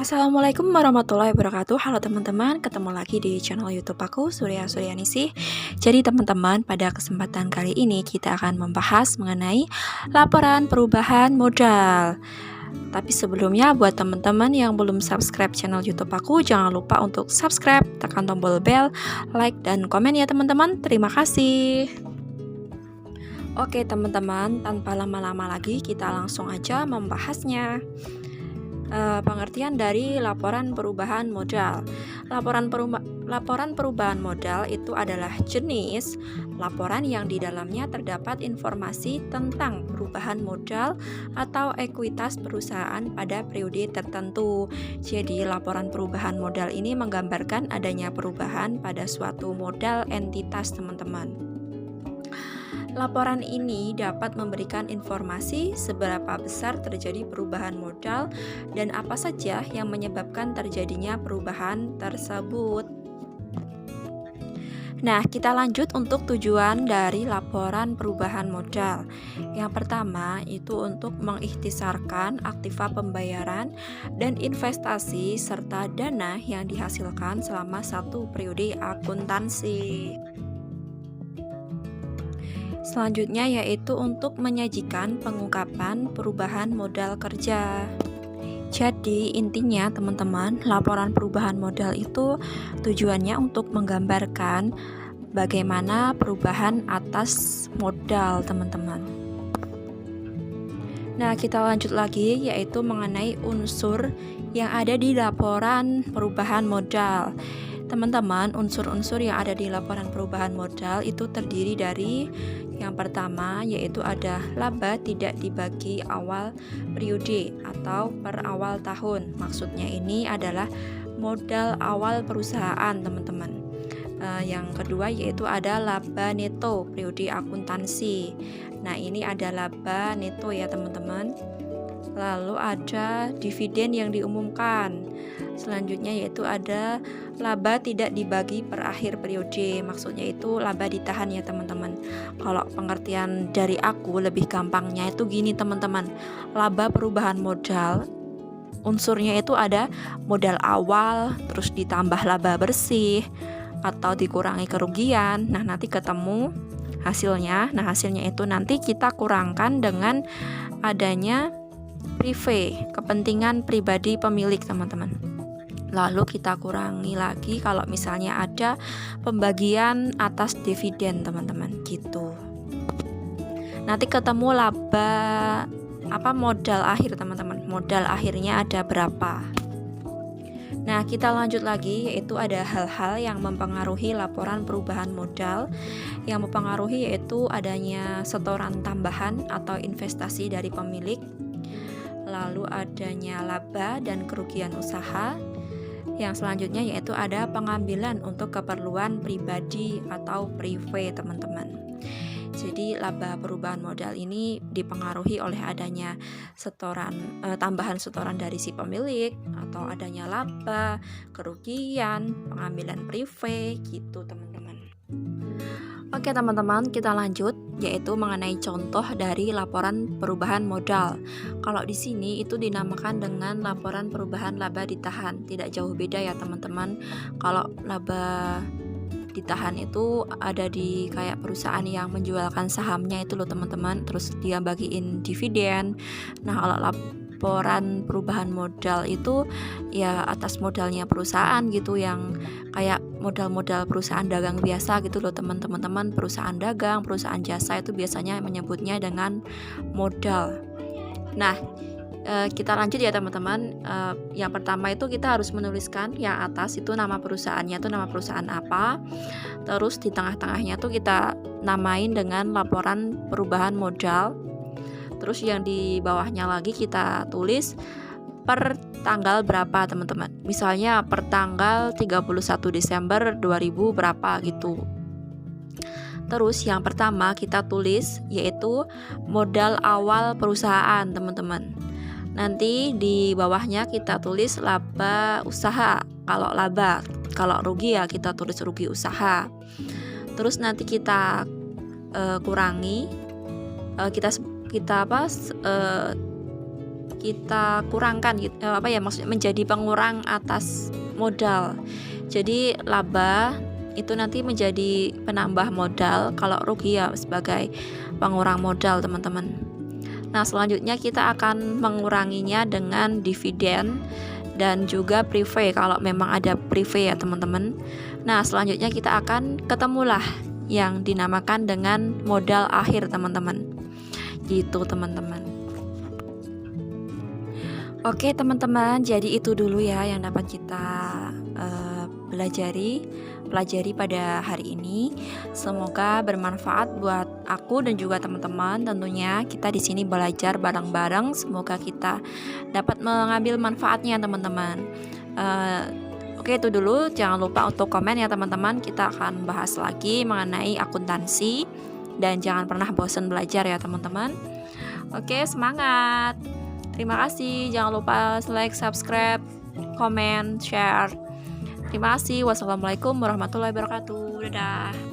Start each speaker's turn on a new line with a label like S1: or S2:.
S1: Assalamualaikum warahmatullahi wabarakatuh. Halo teman-teman, ketemu lagi di channel YouTube aku, Surya Suryaningsih. Jadi teman-teman, pada kesempatan kali ini kita akan membahas mengenai laporan perubahan modal. Tapi sebelumnya, buat teman-teman yang belum subscribe channel YouTube aku, jangan lupa untuk subscribe, tekan tombol bell, like, dan komen ya teman-teman. Terima kasih. Oke teman-teman, tanpa lama-lama lagi kita langsung aja membahasnya. Pengertian dari laporan perubahan modal. Laporan perubahan modal itu adalah jenis laporan yang di dalamnya terdapat informasi tentang perubahan modal atau ekuitas perusahaan pada periode tertentu. Jadi, laporan perubahan modal ini menggambarkan adanya perubahan pada suatu modal entitas, teman-teman. Laporan ini dapat memberikan informasi seberapa besar terjadi perubahan modal dan apa saja yang menyebabkan terjadinya perubahan tersebut. Nah, kita lanjut untuk tujuan dari laporan perubahan modal. Yang pertama itu untuk mengikhtisarkan aktiva pembayaran dan investasi serta dana yang dihasilkan selama satu periode akuntansi. Selanjutnya yaitu untuk menyajikan pengungkapan perubahan modal kerja. Jadi intinya teman-teman, laporan perubahan modal itu tujuannya untuk menggambarkan bagaimana perubahan atas modal, teman-teman. Nah, kita lanjut lagi yaitu mengenai unsur yang ada di laporan perubahan modal. Teman-teman, unsur-unsur yang ada di laporan perubahan modal itu terdiri dari yang pertama yaitu ada laba tidak dibagi awal periode atau per awal tahun. Maksudnya ini adalah modal awal perusahaan, teman-teman. Yang kedua yaitu ada laba neto periode akuntansi. Nah, ini ada laba neto ya, teman-teman. Lalu ada dividen yang diumumkan. Selanjutnya yaitu ada laba tidak dibagi per akhir periode. Maksudnya itu laba ditahan ya, teman-teman. Kalau pengertian dari aku lebih gampangnya itu gini, teman-teman. Laba perubahan modal, unsurnya itu ada modal awal, terus ditambah laba bersih atau dikurangi kerugian. Nah, nanti ketemu hasilnya. Nah, hasilnya itu nanti kita kurangkan dengan adanya prive, kepentingan pribadi pemilik, teman-teman. Lalu kita kurangi lagi kalau misalnya ada pembagian atas dividen, teman-teman, gitu. Nanti ketemu laba modal akhir, teman-teman. Modal akhirnya ada berapa. Nah, kita lanjut lagi yaitu ada hal-hal yang mempengaruhi laporan perubahan modal. Yang mempengaruhi yaitu adanya setoran tambahan atau investasi dari pemilik, lalu adanya laba dan kerugian usaha. Yang selanjutnya yaitu ada pengambilan untuk keperluan pribadi atau prive, teman-teman. Jadi laba perubahan modal ini dipengaruhi oleh adanya tambahan setoran dari si pemilik atau adanya laba, kerugian, pengambilan prive, gitu, teman-teman. Oke teman-teman, kita lanjut yaitu mengenai contoh dari laporan perubahan modal. Kalau di sini itu dinamakan dengan laporan perubahan laba ditahan. Tidak jauh beda ya teman-teman. Kalau laba ditahan itu ada di kayak perusahaan yang menjualkan sahamnya itu loh, teman-teman. Terus dia bagiin dividen. Nah, kalau laporan perubahan modal itu ya atas modalnya perusahaan gitu, yang kayak modal-modal perusahaan dagang biasa gitu loh, teman-teman. Perusahaan dagang, perusahaan jasa itu biasanya menyebutnya dengan modal. Nah, kita lanjut ya teman-teman. Yang pertama itu kita harus menuliskan yang atas itu nama perusahaannya itu nama perusahaan apa. Terus di tengah-tengahnya tuh kita namain dengan laporan perubahan modal. Terus yang di bawahnya lagi kita tulis per tanggal berapa, teman-teman. Misalnya per tanggal 31 Desember 2000 berapa gitu. Terus yang pertama kita tulis yaitu modal awal perusahaan, teman-teman. Nanti di bawahnya kita tulis laba usaha. Kalau laba, kalau rugi ya kita tulis rugi usaha. Terus nanti kita kurangi, kita kurangkan gitu, maksudnya menjadi pengurang atas modal. Jadi laba itu nanti menjadi penambah modal, kalau rugi ya sebagai pengurang modal, teman-teman. Nah, selanjutnya kita akan menguranginya dengan dividen dan juga prive kalau memang ada prive ya, teman-teman. Nah, selanjutnya kita akan ketemulah yang dinamakan dengan modal akhir, teman-teman. Gitu, teman-teman. Oke, teman-teman, jadi itu dulu ya yang dapat kita pelajari pada hari ini. Semoga bermanfaat buat aku dan juga teman-teman. Tentunya kita di sini belajar bareng-bareng. Semoga kita dapat mengambil manfaatnya, teman-teman. Oke, itu dulu. Jangan lupa untuk komen ya, teman-teman. Kita akan bahas lagi mengenai akuntansi dan jangan pernah bosan belajar ya, teman-teman. Oke, semangat. Terima kasih. Jangan lupa like, subscribe, komen, share. Terima kasih. Wassalamualaikum warahmatullahi wabarakatuh. Dadah.